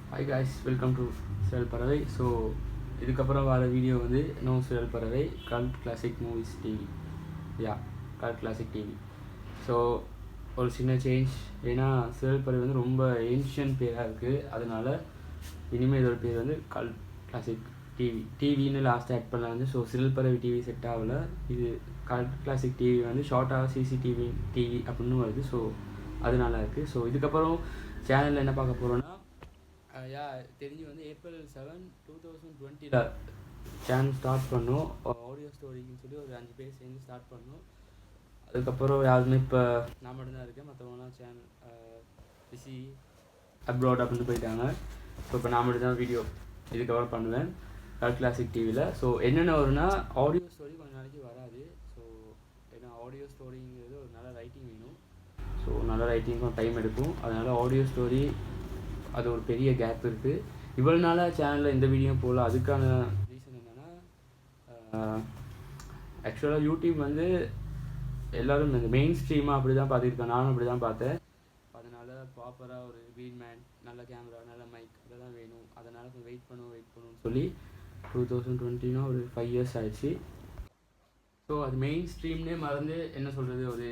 Hi guys, welcome to Serial Paravai. So இதுக்கப்புறம் வர video வந்து no Serial Paravai cult classic movies TV. Cult classic TV. So ஒரு சின்ன change, ஏன்னா Serial Paravai வந்து ரொம்ப ஏன்ஷியன்ட் பேராக இருக்குது. அதனால் இனிமேல் இதோட பேர் வந்து கல்ட் கிளாசிக் டிவின்னு லாஸ்ட் ஆட் பண்ணலாம் வந்து. So Serial Paravai TV set ஆகலை. இது கல்ட் கிளாசிக் டிவி வந்து ஷார்ட்டாக சிசிடிவி டிவி அப்படின்னு வருது. ஸோ அதனால இருக்குது. ஸோ இதுக்கப்புறம் சேனலில் என்ன பார்க்க போகிறோன்னா, தெரிஞ்சு வந்து April 7, 2020 சேனல் ஸ்டார்ட் பண்ணோம். ஆடியோ ஸ்டோரின்னு சொல்லி ஒரு 5 பேர் சேர்ந்து ஸ்டார்ட் பண்ணோம். அதுக்கப்புறம் யாருமே இப்போ நான் மட்டும்தான் இருக்கேன். மற்றவங்களாம் சேனல் பிசி அப்ராட் அப்படின்னு போயிட்டாங்க. ஸோ இப்போ நான் மட்டும்தான் வீடியோ இதுக்கப்புறம் பண்ணுவேன் கல்ட் கிளாசிக் டிவியில். ஸோ என்னென்ன வரும்னா, ஆடியோ ஸ்டோரி கொஞ்சம் நாளைக்கு வராது. ஸோ ஏன்னா ஆடியோ ஸ்டோரிங்கிறது ஒரு நல்ல ரைட்டிங் வேணும். ஸோ நல்ல ரைட்டிங்கும் டைம் எடுக்கும். அதனால் ஆடியோ ஸ்டோரி அது ஒரு பெரிய கேப் இருக்குது. இவ்வளோ நாளாக சேனலில் எந்த வீடியோ போடல. அதுக்கான ரீசன் என்னென்னா, ஆக்சுவலாக யூடியூப் வந்து எல்லோரும் இந்த மெயின் ஸ்ட்ரீமாக அப்படி தான் பார்த்துருக்கேன். நானும் அப்படி தான் பார்த்தேன். அதனால் ப்ராப்பராக ஒரு க்ரீன் மேன், நல்ல கேமரா, நல்ல மைக் அதெல்லாம் வேணும். அதனால் கொஞ்சம் வெயிட் பண்ணுன்னு சொல்லி 2020 ஒரு 5 years ஆயிடுச்சு. ஸோ அது மெயின் ஸ்ட்ரீம்னே மறந்து என்ன சொல்கிறது, ஒரு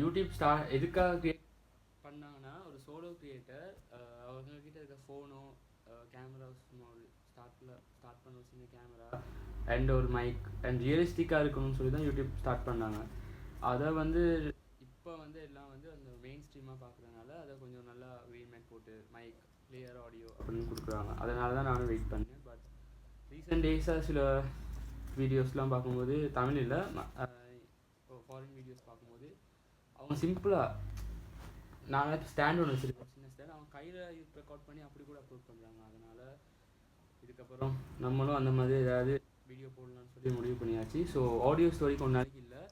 யூடியூப் எதுக்காக க்ரியேட் பண்ணாங்கன்னா, ஒரு சோலோ க்ரியேட்டர் அவங்கக்கிட்ட இருக்க ஃபோனோ கேமரா சும்மா ஒரு ஸ்டார்ட் பண்ண ஒரு சின்ன கேமரா அண்ட் ஒரு மைக் அண்ட் ரியலிஸ்டிக்காக இருக்கணும்னு சொல்லி தான் யூடியூப் ஸ்டார்ட் பண்ணாங்க. அதை வந்து இப்போ வந்து எல்லாம் வந்து அந்த மெயின் ஸ்ட்ரீமாக பார்க்குறதுனால அதை கொஞ்சம் நல்லா ரீமேக் போட்டு மைக் கிளியர் ஆடியோ அப்படின்னு கொடுக்குறாங்க. அதனால தான் நானும் வெயிட் பண்ணேன். பட் ரீசெண்ட் டேஸாக சில வீடியோஸ்லாம் பார்க்கும்போது, தமிழ் இல்லை ஃபாரின் வீடியோஸ் பார்க்கும்போது, அவங்க சிம்பிளாக நாங்கள் ஸ்டாண்ட் ஒன்று வச்சுருக்கோம், சின்ன ஸ்டாண்ட், அவங்க கையில் ரெக்கார்ட் பண்ணி அப்படி கூட அப்லோட் பண்ணுறாங்க. அதனால் இதுக்கப்புறம் நம்மளும் அந்த மாதிரி ஏதாவது வீடியோ போடலான்னு சொல்லி முடிவு பண்ணியாச்சு. ஸோ ஆடியோ ஸ்டோரிக்கு ஒன்று நாளைக்கு இல்லை,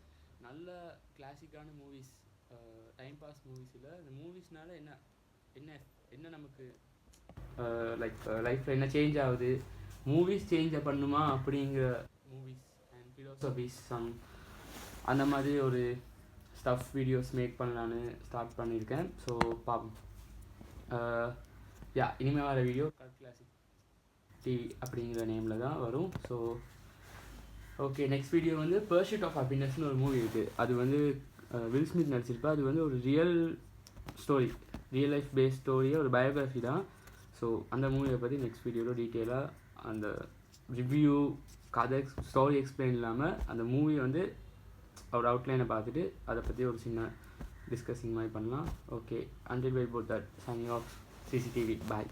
நல்ல கிளாசிக்கான மூவிஸ், டைம் பாஸ் மூவிஸ் இல்லை, இந்த மூவிஸ்னால என்ன என்ன என்ன நமக்கு லைஃப்பில் என்ன சேஞ்ச் ஆகுது, மூவிஸ் சேஞ்சை பண்ணுமா அப்படிங்கிற மூவிஸ் அண்ட் ஃபிலோசபிஸ் அந்த மாதிரி ஒரு ஸ்டஃப் வீடியோஸ் மேக் பண்ணலான்னு ஸ்டார்ட் பண்ணியிருக்கேன். ஸோ பார்ப்போம். இனிமேல் வர வீடியோ கல்ட் கிளாசிக் டிவி அப்படிங்கிற நேமில் தான் வரும். ஸோ ஓகே, நெக்ஸ்ட் வீடியோ வந்து பர்சூட் ஆஃப் ஹாப்பினஸ்னு ஒரு மூவி இருக்குது. அது வந்து வில் ஸ்மித் நடிச்சிருப்பா. அது வந்து ஒரு ரியல் லைஃப் பேஸ்ட் ஸ்டோரியாக ஒரு பயோகிராஃபி தான். ஸோ அந்த மூவியை பற்றி நெக்ஸ்ட் வீடியோவில் டீட்டெயிலாக அந்த ரிவ்யூ, கதை, ஸ்டோரி எக்ஸ்பிளைன் இல்லாமல் அந்த மூவி வந்து ஒரு அவுட்லைனை பார்த்துட்டு அதை பற்றி ஒரு சின்ன டிஸ்கஸிங் மாதிரி பண்ணலாம். Okay, until by boat that signing off CCTV. Bye.